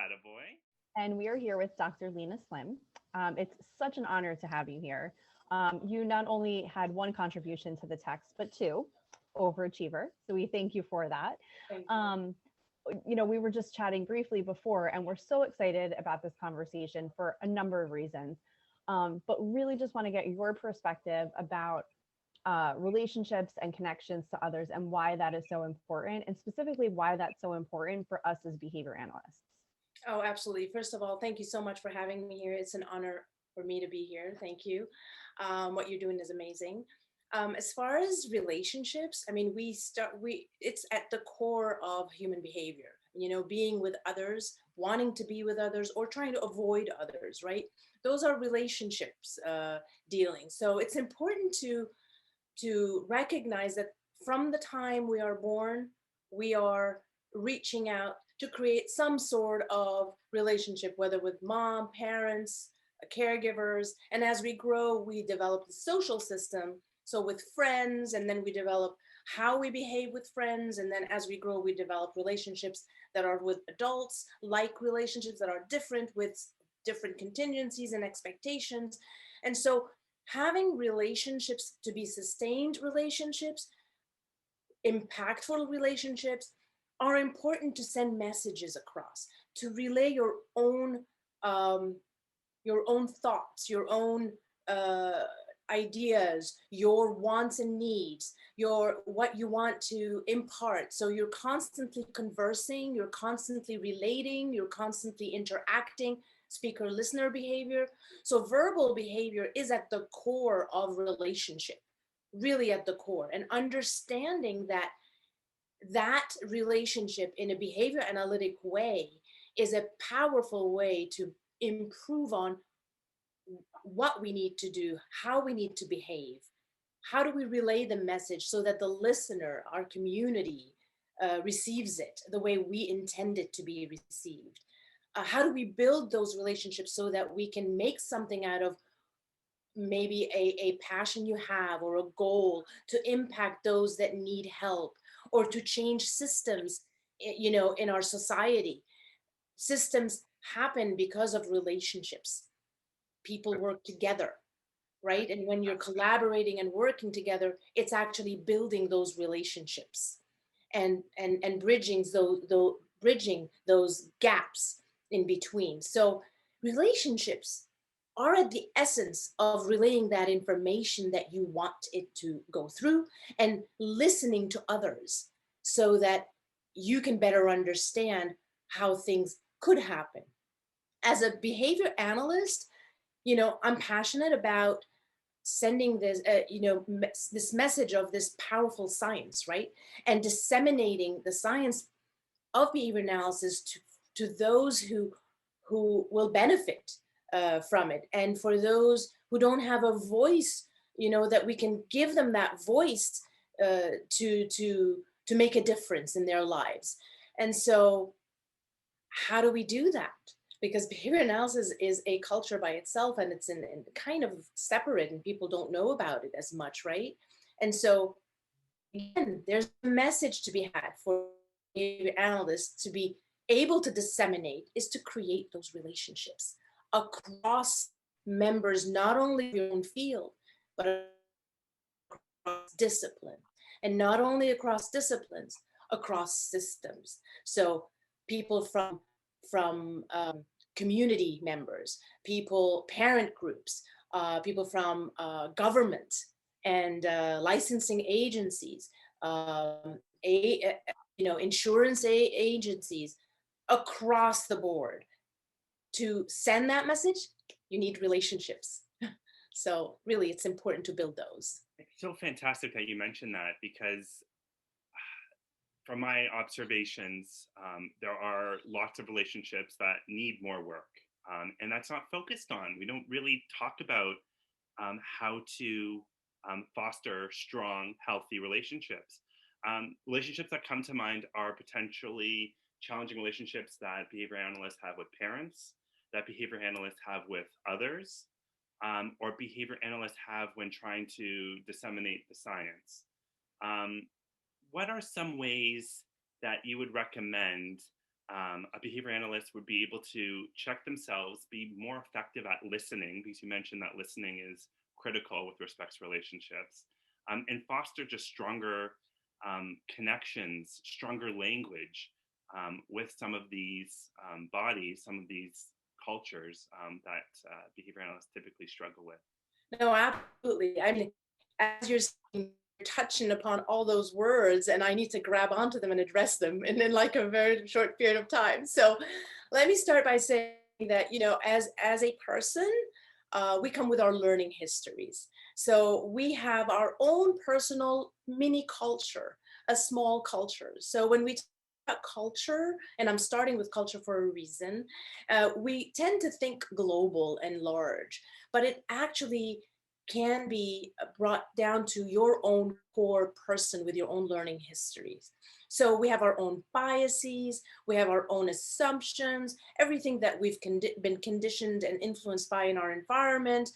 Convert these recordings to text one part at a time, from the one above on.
Attaboy. And we are here with Dr. Lina Slim. It's such an honor to have you here. You not only had one contribution to the text, but two, overachiever. So we thank you for that. Thank you. We were just chatting briefly before, and we're so excited about this conversation for a number of reasons. But really just want to get your perspective about relationships and connections to others and why that is so important, and specifically why that's so important for us as behavior analysts. Oh, absolutely. First of all, thank you so much for having me here. It's an honor for me to be here. Thank you. What you're doing is amazing. As far as relationships, I mean, it's at the core of human behavior, being with others, wanting to be with others, or trying to avoid others, right? Those are relationships dealing. So it's important to recognize that from the time we are born, we are reaching out to create some sort of relationship, whether with mom, parents, caregivers. And as we grow, we develop the social system. So with friends, and then we develop how we behave with friends. And then as we grow, we develop relationships that are with adults, like relationships that are different with different contingencies and expectations. And so having relationships to be sustained relationships, impactful relationships, are important to send messages across, to relay your own thoughts, your own ideas, your wants and needs, what you want to impart. So you're constantly conversing, you're constantly relating, you're constantly interacting, speaker-listener behavior. So verbal behavior is at the core of relationship, really at the core, and understanding that relationship in a behavior analytic way is a powerful way to improve on what we need to do, how we need to behave, how do we relay the message so that the listener, our community, receives it the way we intend it to be received. How do we build those relationships so that we can make something out of maybe a passion you have, or a goal to impact those that need help, or to change systems, in our society. Systems happen because of relationships. People work together, right? And when you're collaborating and working together, it's actually building those relationships and bridging those gaps in between. So relationships are at the essence of relaying that information that you want it to go through, and listening to others so that you can better understand how things could happen. As a behavior analyst, I'm passionate about sending this, this message of this powerful science, right? And disseminating the science of behavior analysis to those who will benefit from it. And for those who don't have a voice, that we can give them that voice to make a difference in their lives. And so how do we do that? Because behavior analysis is a culture by itself, and it's in kind of separate, and people don't know about it as much, right? And so again, there's a message to be had for behavior analysts to be able to disseminate, is to create those relationships across members, not only of your own field, but across discipline, and not only across disciplines, across systems. So people from community members, parent groups, people from government and licensing agencies, insurance agencies, across the board. To send that message, you need relationships. So really, it's important to build those. It's so fantastic that you mentioned that, because from my observations, there are lots of relationships that need more work, and that's not focused on. We don't really talk about how to foster strong, healthy relationships. Relationships that come to mind are potentially challenging relationships that behavior analysts have with parents, that behavior analysts have with others, or behavior analysts have when trying to disseminate the science. What are some ways that you would recommend a behavior analyst would be able to check themselves, be more effective at listening, because you mentioned that listening is critical with respect to relationships, and foster just stronger connections, stronger language with some of these bodies, some of these cultures that behavior analysts typically struggle with. No, absolutely. I mean, as you're saying, you're touching upon all those words, and I need to grab onto them and address them in like a very short period of time. So let me start by saying that, you know, as a person, we come with our learning histories. So we have our own personal mini culture, a small culture. So when we talk about culture, and I'm starting with culture for a reason, we tend to think global and large, but it actually can be brought down to your own core person with your own learning histories. So we have our own biases, we have our own assumptions, everything that we've been conditioned and influenced by in our environment.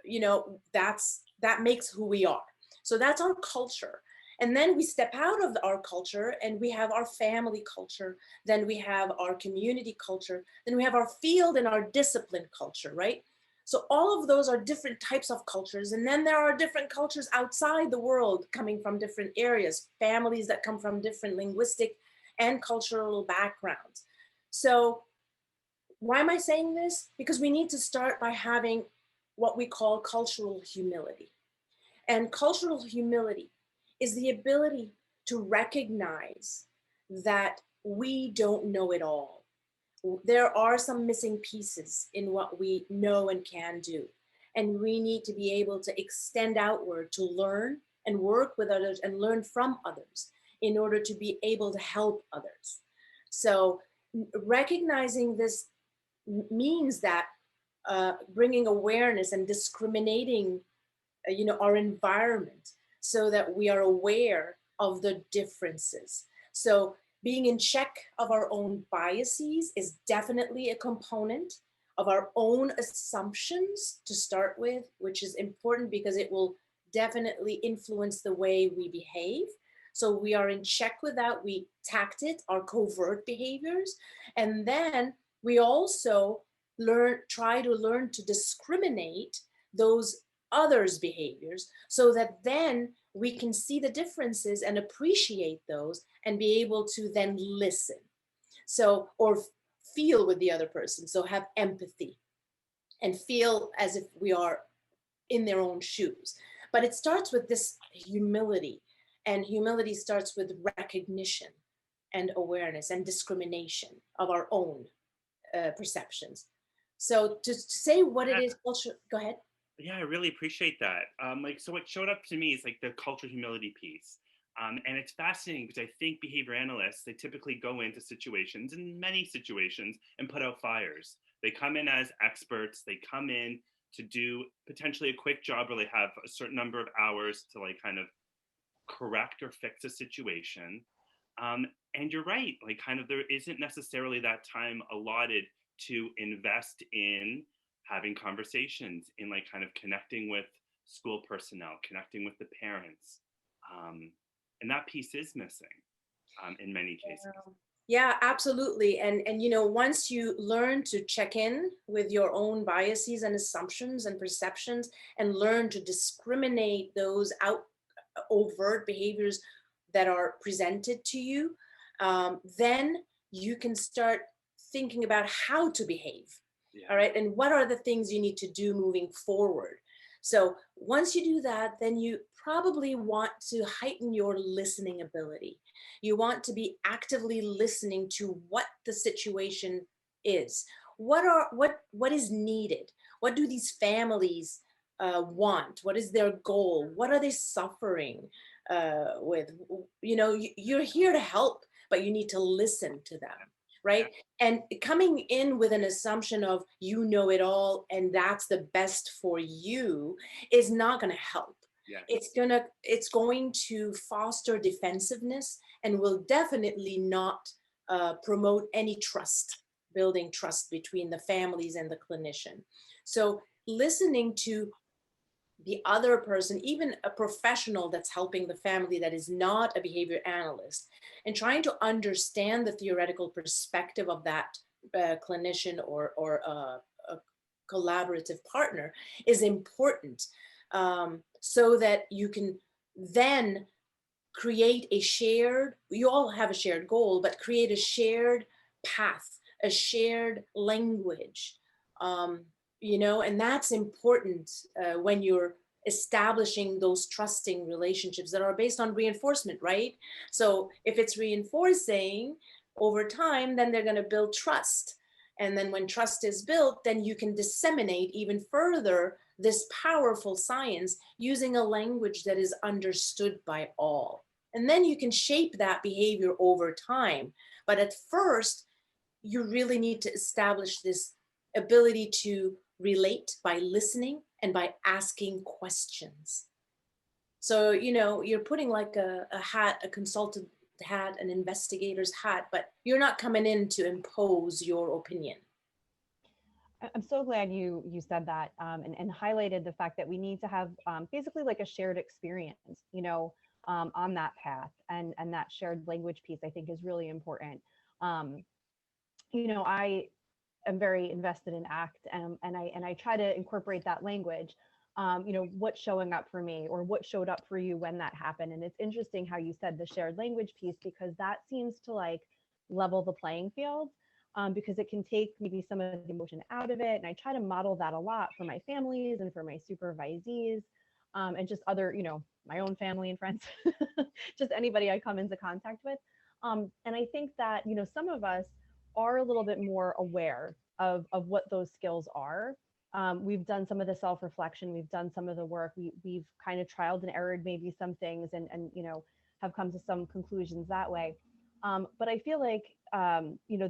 You know, that makes who we are. So that's our culture. And then we step out of our culture and we have our family culture. Then we have our community culture. Then we have our field and our discipline culture, right? So all of those are different types of cultures. And then there are different cultures outside the world coming from different areas, families that come from different linguistic and cultural backgrounds. So why am I saying this? Because we need to start by having what we call cultural humility. And cultural humility is the ability to recognize that we don't know it all. There are some missing pieces in what we know and can do. And we need to be able to extend outward to learn and work with others and learn from others in order to be able to help others. So recognizing this means that bringing awareness and discriminating you know, our environment so that we are aware of the differences. So being in check of our own biases is definitely a component of our own assumptions to start with, which is important because it will definitely influence the way we behave. So we are in check with that. We tact it, our covert behaviors. And then we also try to learn to discriminate those others' behaviors so that then we can see the differences and appreciate those and be able to then listen. So, or feel with the other person. So have empathy and feel as if we are in their own shoes. But it starts with this humility, and humility starts with recognition and awareness and discrimination of our own perceptions. So to say what it is, culture, go ahead. Yeah, I really appreciate that. Like, so what showed up to me is like the cultural humility piece. And it's fascinating because I think behavior analysts, they typically go into situations, in many situations, and put out fires. They come in as experts. They come in to do potentially a quick job where they have a certain number of hours to like kind of correct or fix a situation. And you're right, like kind of there isn't necessarily that time allotted to invest in having conversations, in like kind of connecting with school personnel, connecting with the parents. And that piece is missing in many cases. Yeah, absolutely. And you know, once you learn to check in with your own biases and assumptions and perceptions and learn to discriminate those overt behaviors that are presented to you, then you can start thinking about how to behave. Yeah. All right. And what are the things you need to do moving forward? So once you do that, then you probably want to heighten your listening ability. You want to be actively listening to what the situation is. What is needed? What do these families want? What is their goal? What are they suffering with? You know, you're here to help, but you need to listen to them, right? And coming in with an assumption of you know it all and that's the best for you is not going to help. Yeah. It's going to foster defensiveness and will definitely not promote any trust, building trust between the families and the clinician. So listening to the other person, even a professional that's helping the family that is not a behavior analyst, and trying to understand the theoretical perspective of that clinician or a collaborative partner is important, so that you can then create a shared, you all have a shared goal, but create a shared path, a shared language. Um, and that's important when you're establishing those trusting relationships that are based on reinforcement, right? So if it's reinforcing over time, then they're going to build trust. And then when trust is built, then you can disseminate even further this powerful science using a language that is understood by all. And then you can shape that behavior over time. But at first, you really need to establish this ability to relate by listening and by asking questions. So, you're putting like a hat, a consultant hat, an investigator's hat, but you're not coming in to impose your opinion. I'm so glad you said that, and highlighted the fact that we need to have basically like a shared experience, on that path, and that shared language piece I think is really important. Um, I am very invested in ACT, and I try to incorporate that language. What's showing up for me, or what showed up for you when that happened. And it's interesting how you said the shared language piece, because that seems to like level the playing field, because it can take maybe some of the emotion out of it. And I try to model that a lot for my families and for my supervisees, and just other, my own family and friends, just anybody I come into contact with. And I think that, some of us are a little bit more aware of what those skills are. We've done some of the self-reflection, we've done some of the work, we've kind of trialed and errored maybe some things, and have come to some conclusions that way. But I feel like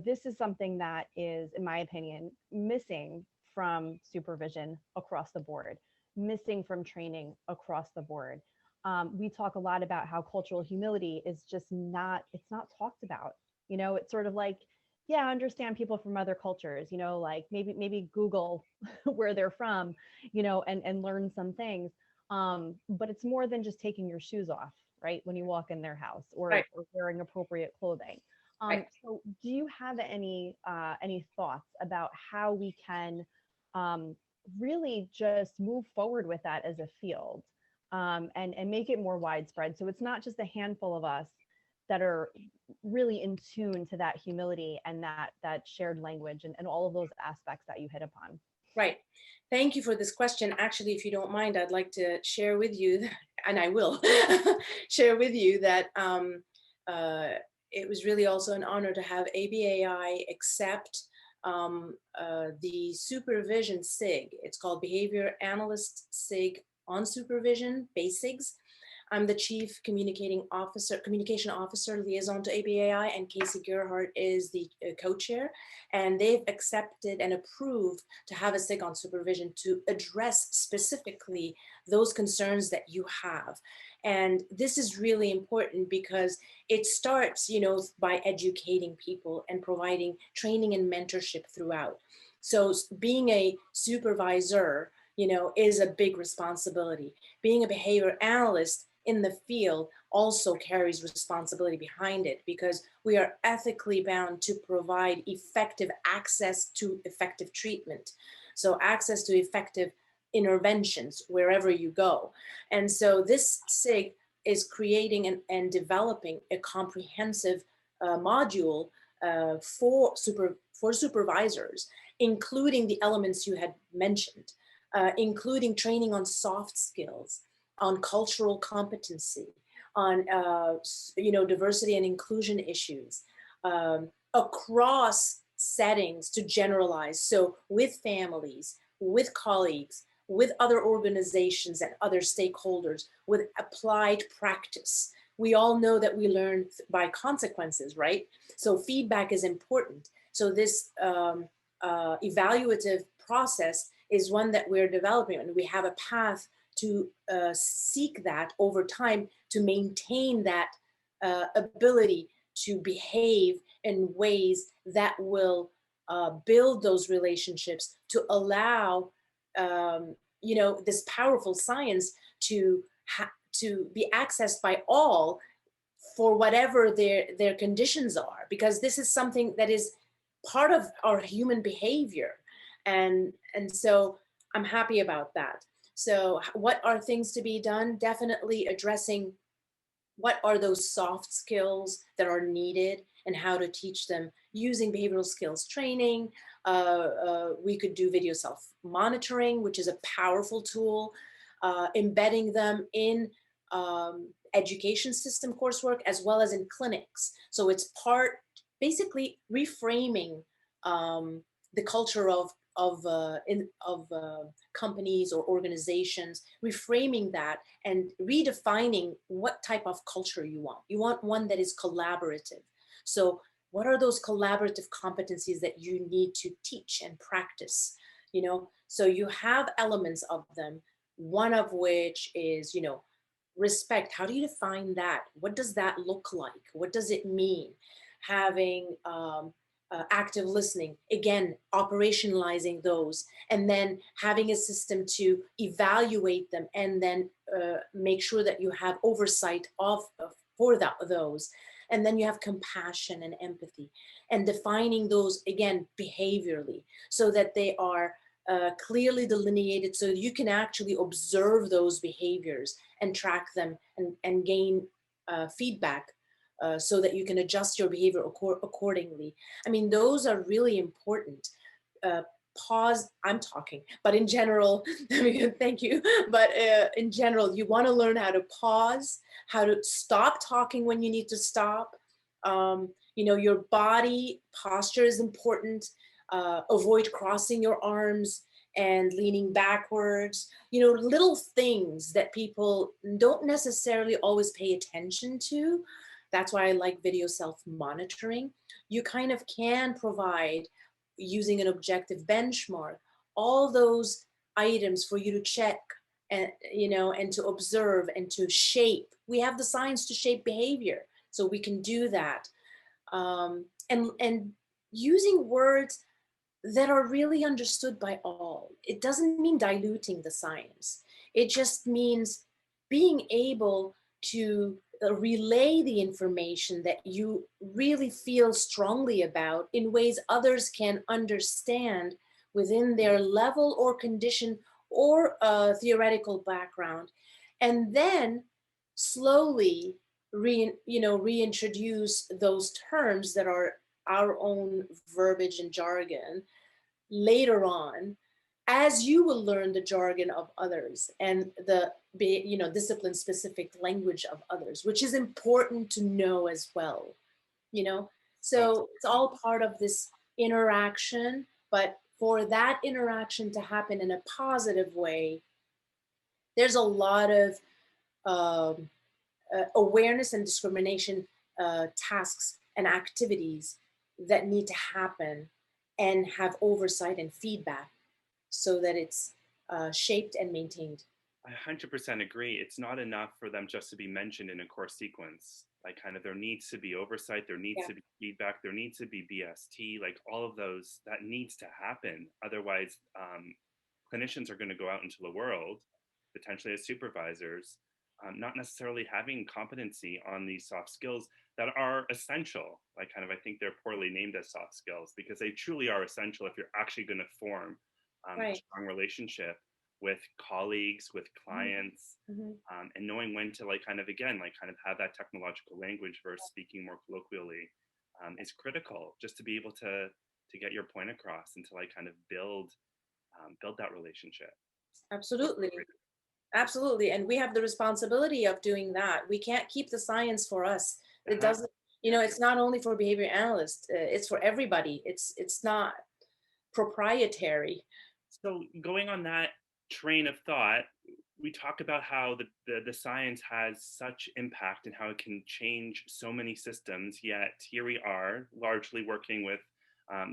this is something that is, in my opinion, missing from supervision across the board, missing from training across the board. We talk a lot about how cultural humility is just not, it's not talked about. It's sort of like, yeah, I understand people from other cultures, like maybe Google where they're from, and learn some things. But it's more than just taking your shoes off, right, when you walk in their house, Right, or wearing appropriate clothing. right. So do you have any thoughts about how we can um, really just move forward with that as a field, and make it more widespread, so it's not just a handful of us that are really in tune to that humility and that shared language, and all of those aspects that you hit upon? Right. Thank you for this question. Actually, if you don't mind, I'd like to share with you, and I will share with you that uh, it was really also an honor to have ABAI accept the supervision SIG. It's called Behavior Analyst SIG on Supervision, BASIGs. I'm the Chief Communication Officer Liaison to ABAI, and Casey Gerhardt is the co-chair. And they've accepted and approved to have a SIG on supervision to address specifically those concerns that you have. And this is really important because it starts, by educating people and providing training and mentorship throughout. So being a supervisor, is a big responsibility. Being a behavior analyst in the field also carries responsibility behind it, because we are ethically bound to provide effective access to effective treatment. So access to effective interventions wherever you go. And so this SIG is creating and developing a comprehensive module for supervisors, including the elements you had mentioned, including training on soft skills, on cultural competency, on diversity and inclusion issues, across settings to generalize. So with families, with colleagues, with other organizations and other stakeholders, with applied practice. We all know that we learn by consequences, right? So feedback is important. So this evaluative process is one that we're developing, and we have a path to seek that over time to maintain that ability to behave in ways that will build those relationships to allow this powerful science to to be accessed by all for whatever their conditions are, because this is something that is part of our human behavior. And so I'm happy about that. So what are things to be done? Definitely addressing what are those soft skills that are needed and how to teach them using behavioral skills training. We could do video self monitoring, which is a powerful tool, embedding them in education system coursework as well as in clinics. So it's basically reframing the culture of companies or organizations, reframing that and redefining what type of culture you want. You want one that is collaborative. So what are those collaborative competencies that you need to teach and practice? So you have elements of them, one of which is, respect. How do you define that? What does that look like? What does it mean? Having active listening, again, operationalizing those, and then having a system to evaluate them, and then make sure that you have oversight for those. And then you have compassion and empathy, and defining those again behaviorally, so that they are clearly delineated, so you can actually observe those behaviors and track them, and gain feedback, so that you can adjust your behavior accordingly. I mean, those are really important. Pause, I'm talking, but in general, thank you. But in general, you want to learn how to pause, how to stop talking when you need to stop. Your body posture is important. Avoid crossing your arms and leaning backwards. Little things that people don't necessarily always pay attention to. That's why I like video self-monitoring. You kind of can provide, using an objective benchmark, all those items for you to check, and to observe and to shape. We have the science to shape behavior, so we can do that. And using words that are really understood by all. It doesn't mean diluting the science. It just means being able to relay the information that you really feel strongly about in ways others can understand within their level or condition or theoretical background. And then slowly reintroduce those terms that are our own verbiage and jargon later on, as you will learn the jargon of others and the discipline specific language of others, which is important to know as well. So it's all part of this interaction. But for that interaction to happen in a positive way, there's a lot of awareness and discrimination tasks and activities that need to happen and have oversight and feedback, so that it's shaped and maintained. I 100% agree. It's not enough for them just to be mentioned in a course sequence. Like, kind of, there needs to be oversight, there needs to be feedback, there needs to be BST, like all of those, that needs to happen. Otherwise, clinicians are going to go out into the world, potentially as supervisors, not necessarily having competency on these soft skills that are essential. Like, kind of, I think they're poorly named as soft skills, because they truly are essential if you're actually going to form a strong relationship with colleagues, with clients, and knowing when to kind of have that technological language versus speaking more colloquially is critical, just to be able to get your point across and to kind of build that relationship. Absolutely. And we have the responsibility of doing that. We can't keep the science for us. It doesn't, it's not only for behavior analysts, it's for everybody. It's not proprietary. So going on that train of thought, we talk about how the science has such impact and how it can change so many systems, yet here we are largely working with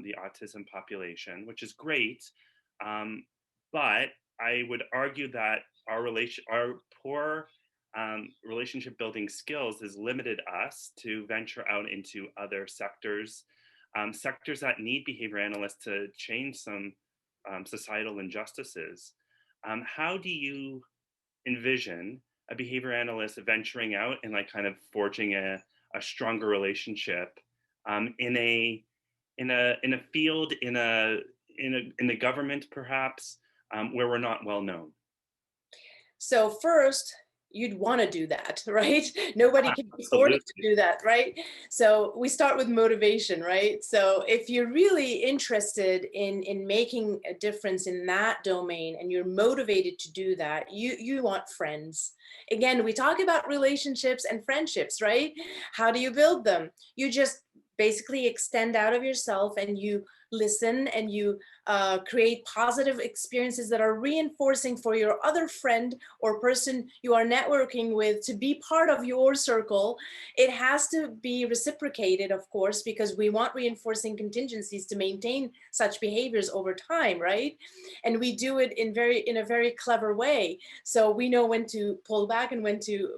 the autism population, which is great. But I would argue that our poor relationship building skills has limited us to venture out into other sectors, sectors that need behavior analysts to change some societal injustices. How do you envision a behavior analyst venturing out and like kind of forging a stronger relationship in a field in the government perhaps where we're not well known? So first, you'd want to do that, right? Nobody can be Absolutely. forced to do that, right? So we start with motivation, right? So if you're really interested in making a difference in that domain and you're motivated to do that, you want friends. Again, we talk about relationships and friendships, right? How do you build them? You just basically extend out of yourself and you listen and you create positive experiences that are reinforcing for your other friend or person you are networking with to be part of your circle. It has to be reciprocated, of course, because we want reinforcing contingencies to maintain such behaviors over time, right? And we do it in a very clever way. So we know when to pull back and when to,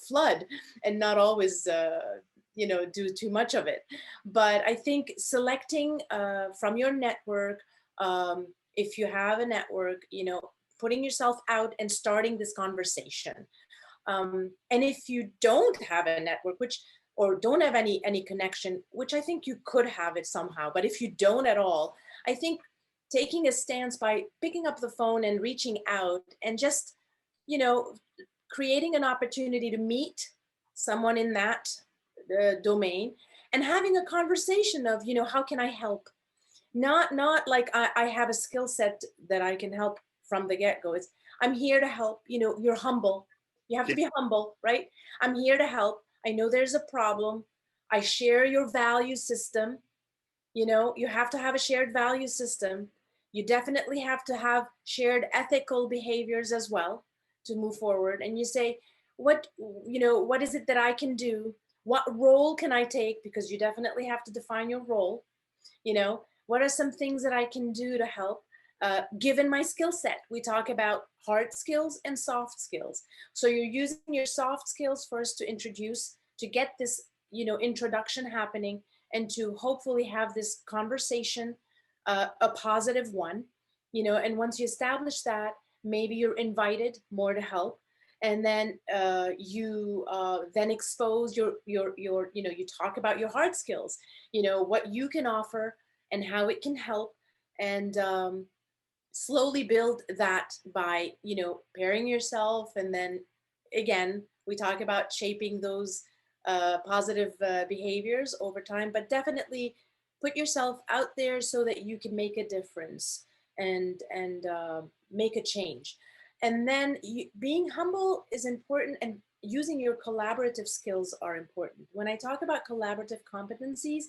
flood, and not always do too much of it. But I think selecting from your network, if you have a network, putting yourself out and starting this conversation. And if you don't have a network, or don't have any connection, which I think you could have it somehow, but if you don't at all, I think taking a stance by picking up the phone and reaching out and just, you know, creating an opportunity to meet someone in that domain and having a conversation of, how can I help? Not like I have a skill set that I can help from the get-go. It's I'm here to help. You're humble. You have to Yeah. be humble, right? I'm here to help. I know there's a problem. I share your value system. You have to have a shared value system. You definitely have to have shared ethical behaviors as well to move forward. And you say, what is it that I can do? What role can I take? Because you definitely have to define your role. What are some things that I can do to help? Given my skill set, we talk about hard skills and soft skills. So you're using your soft skills first to introduce, to get this, introduction happening, and to hopefully have this conversation, a positive one, and once you establish that, maybe you're invited more to help. And then you then expose your you talk about your hard skills, what you can offer and how it can help. And slowly build that by, pairing yourself. And then again, we talk about shaping those positive behaviors over time, but definitely put yourself out there so that you can make a difference and make a change. And then being humble is important, and using your collaborative skills are important. When I talk about collaborative competencies,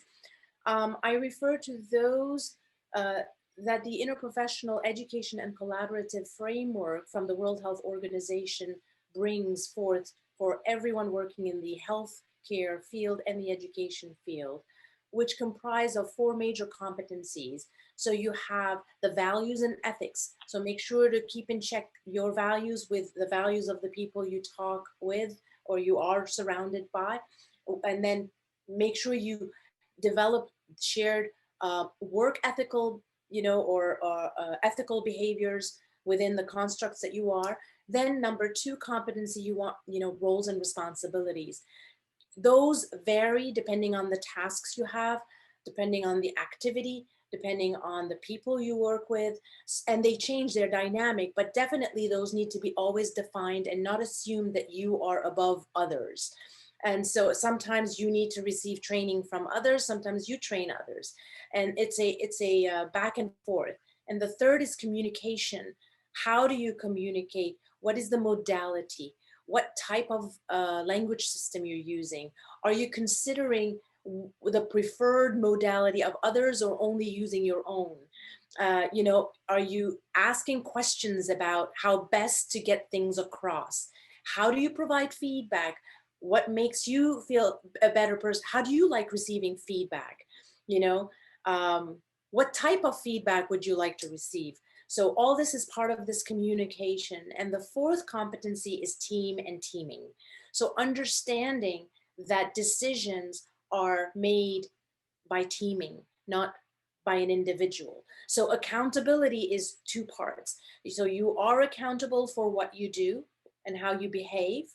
I refer to those uh, that the interprofessional education and collaborative framework from the World Health Organization brings forth for everyone working in the healthcare field and the education field, which comprise of 4 major competencies. So you have the values and ethics. So make sure to keep in check your values with the values of the people you talk with or you are surrounded by. And then make sure you develop shared work ethical, or ethical behaviors within the constructs that you are. Then number 2 competency, you want, roles and responsibilities. Those vary depending on the tasks you have, depending on the activity, depending on the people you work with, and they change their dynamic, but definitely those need to be always defined and not assume that you are above others. And so sometimes you need to receive training from others, sometimes you train others, and it's a back and forth. And the third is communication. How do you communicate? What is the modality? What type of language system you're using? Are you considering the preferred modality of others or only using your own? Are you asking questions about how best to get things across? How do you provide feedback? What makes you feel a better person? How do you like receiving feedback? You know, what type of feedback would you like to receive? So all this is part of this communication. And the fourth competency is team and teaming. So understanding that decisions are made by teaming, not by an individual. So accountability is two parts. So you are accountable for what you do and how you behave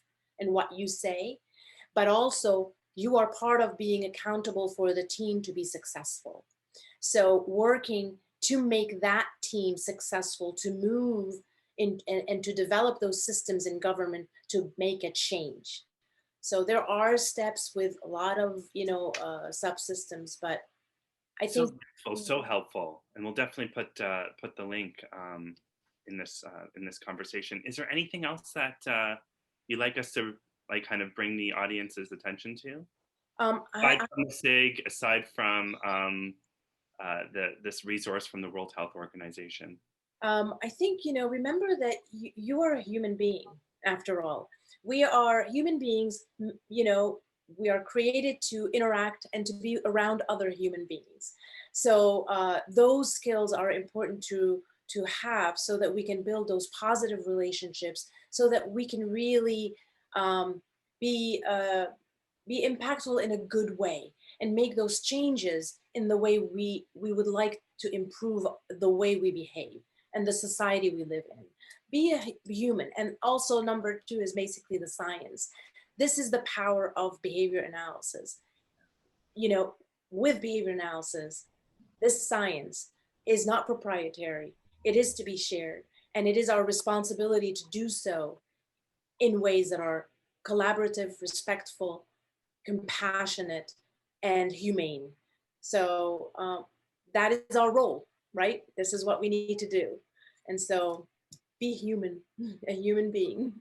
and what you say, but also you are part of being accountable for the team to be successful. So working to make that team successful, to move in and to develop those systems in government to make a change. So there are steps with a lot of, subsystems, but I So think, useful, so helpful, and we'll definitely put the link in this conversation. Is there anything else that you'd like us to like kind of bring the audience's attention to? Aside from the SIG, aside from this resource from the World Health Organization. I think, remember that you are a human being, after all. We are human beings, we are created to interact and to be around other human beings. So those skills are important to have so that we can build those positive relationships, so that we can really um, be be impactful in a good way and make those changes in the way we would like to improve the way we behave and the society we live in. Be a human. And also number two is basically the science. This is the power of behavior analysis. With behavior analysis, this science is not proprietary. It is to be shared. And it is our responsibility to do so in ways that are collaborative, respectful, compassionate, and humane. So that is our role, right? This is what we need to do. And so be human, a human being.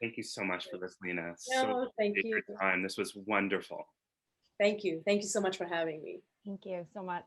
Thank you so much for this, Lina. No, thank you. Time. This was wonderful. Thank you. Thank you so much for having me. Thank you so much.